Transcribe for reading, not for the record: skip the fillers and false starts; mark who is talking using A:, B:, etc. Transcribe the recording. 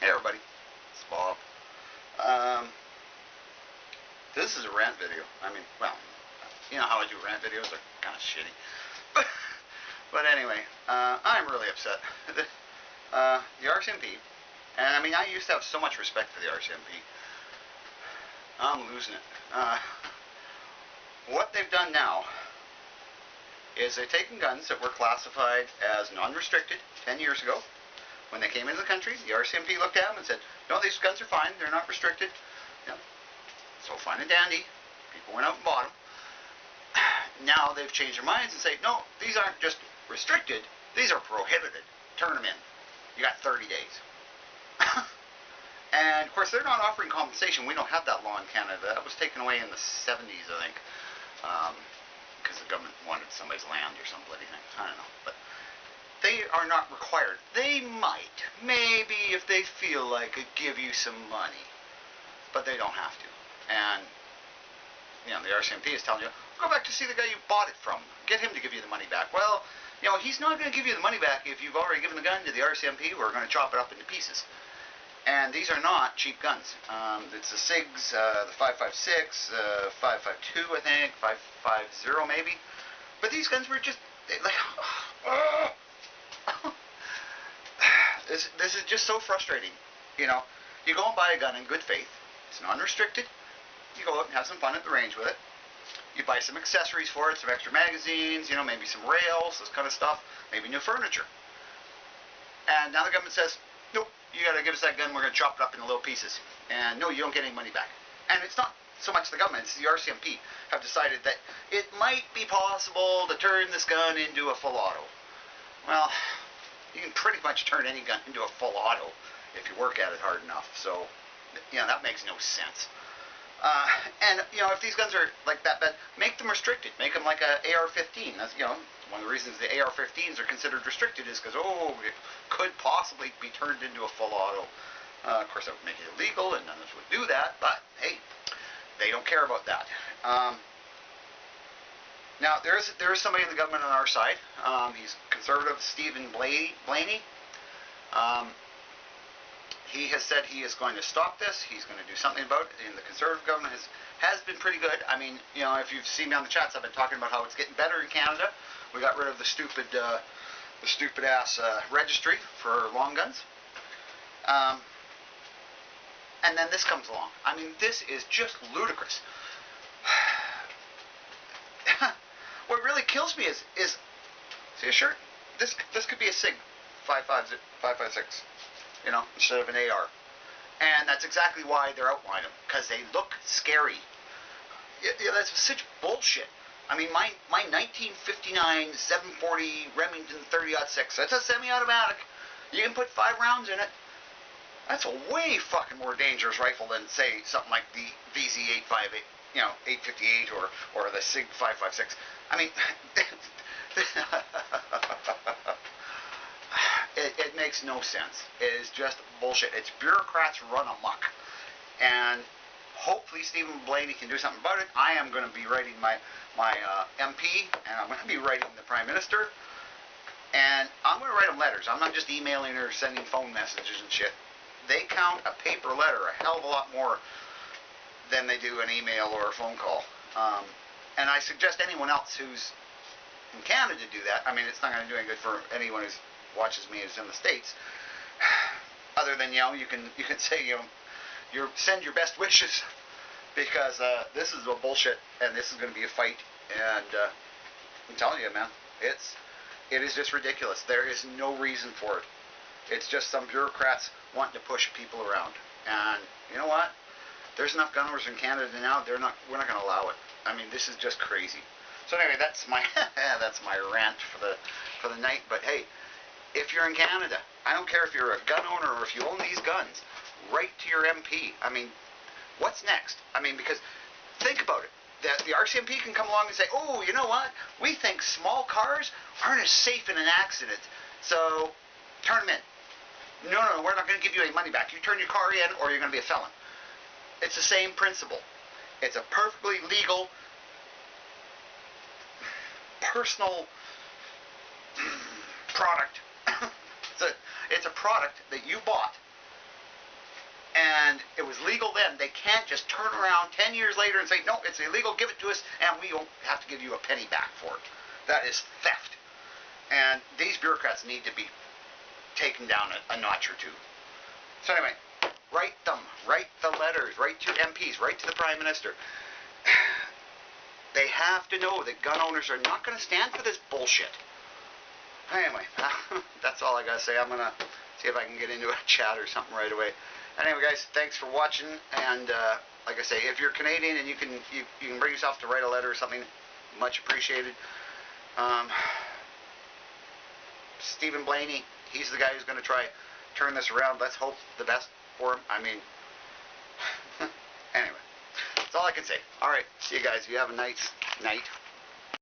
A: Hey everybody, it's Bob. Um, this is a rant video. I mean, well, you know how I do rant videos, they're kind of shitty. But anyway, I'm really upset. The RCMP, and I mean, I used to have so much respect for the RCMP. I'm losing it. What they've done now is they've taken guns that were classified as non-restricted 10 years ago. When they came into the country, the RCMP looked at them and said, no, these guns are fine, they're not restricted. Yeah. So fine and dandy. People went out and bought them. Now they've changed their minds and say, no, these aren't just restricted, these are prohibited. Turn them in. You got 30 days. And of course, they're not offering compensation. We don't have that law in Canada. That was taken away in the 70s, I think, because the government wanted somebody's land or some bloody thing. I don't know. But they are not required. They might, maybe if they feel like it, give you some money, but they don't have to. And you know, the RCMP is telling you, go back to see the guy you bought it from. Get him to give you the money back. Well, you know, he's not going to give you the money back if you've already given the gun to the RCMP. We're going to chop it up into pieces. And these are not cheap guns. It's the SIGs, the 5.56, 5.52, I think, 5.50 maybe. But these guns were just like. This is just so frustrating. You know, you go and buy a gun in good faith. It's non-restricted. You go out and have some fun at the range with it. You buy some accessories for it, some extra magazines, you know, maybe some rails, this kind of stuff, maybe new furniture. And now the government says, nope, you got to give us that gun, we're going to chop it up into little pieces. And no, you don't get any money back. And it's not so much the government, it's the RCMP have decided that it might be possible to turn this gun into a full auto. Well, you can pretty much turn any gun into a full auto if you work at it hard enough. So, you know, that makes no sense. And, you know, if these guns are like that bad, make them restricted. Make them like a AR-15. That's, you know, one of the reasons the AR-15s are considered restricted is because, oh, it could possibly be turned into a full auto. Of course, that would make it illegal, and none of us would do that, but, hey, they don't care about that. Now, there is somebody in the government on our side. He's conservative, Stephen Blaney. He has said he is going to stop this. He's going to do something about it. And the Conservative government has been pretty good. I mean, you know, if you've seen me on the chats, I've been talking about how it's getting better in Canada. We got rid of the stupid ass registry for long guns. And then this comes along. I mean, this is just ludicrous. What really kills me is see a shirt? This could be a SIG 5.56. You know, instead of an AR. And that's exactly why they're outlining them, because they look scary. Yeah, that's such bullshit. I mean, my 1959 740 Remington 30-06, that's a semi-automatic. You can put 5 rounds in it. That's a way fucking more dangerous rifle than, say, something like the VZ-858, you know, 858 or the SIG 5.56. I mean, It makes no sense. It is just bullshit. It's bureaucrats run amok. And hopefully Stephen Blaney can do something about it. I am going to be writing my MP, and I'm going to be writing the Prime Minister. And I'm going to write them letters. I'm not just emailing or sending phone messages and shit. They count a paper letter a hell of a lot more than they do an email or a phone call. And I suggest anyone else who's in Canada do that. I mean, it's not going to do any good for anyone who's watches me is in the States, other than, you know, you can say, you know, send your best wishes, because this is a bullshit, and this is going to be a fight, and I'm telling you, man, it is just ridiculous. There is no reason for it. It's just some bureaucrats wanting to push people around, and you know what? There's enough gun owners in Canada now. We're not going to allow it. I mean, this is just crazy. So anyway, that's my that's my rant for the night. But hey, if you're in Canada, I don't care if you're a gun owner or if you own these guns, write to your MP. I mean, what's next? I mean, because think about it. The RCMP can come along and say, oh, you know what? We think small cars aren't as safe in an accident, so turn them in. No, we're not going to give you any money back. You turn your car in or you're going to be a felon. It's the same principle. It's a perfectly legal, personal product. It's a product that you bought and it was legal then. They can't just turn around 10 years later and say, no, it's illegal, give it to us, and we don't have to give you a penny back for it. That is theft. And these bureaucrats need to be taken down a notch or two. So anyway, write the letters, write to MPs, write to the Prime Minister. They have to know that gun owners are not going to stand for this bullshit. Anyway, that's all I got to say. I'm going to see if I can get into a chat or something right away. Anyway, guys, thanks for watching. And like I say, if you're Canadian and you can bring yourself to write a letter or something, much appreciated. Stephen Blaney, he's the guy who's going to try turn this around. Let's hope the best for him. I mean, anyway, that's all I can say. All right, see you guys. You have a nice night.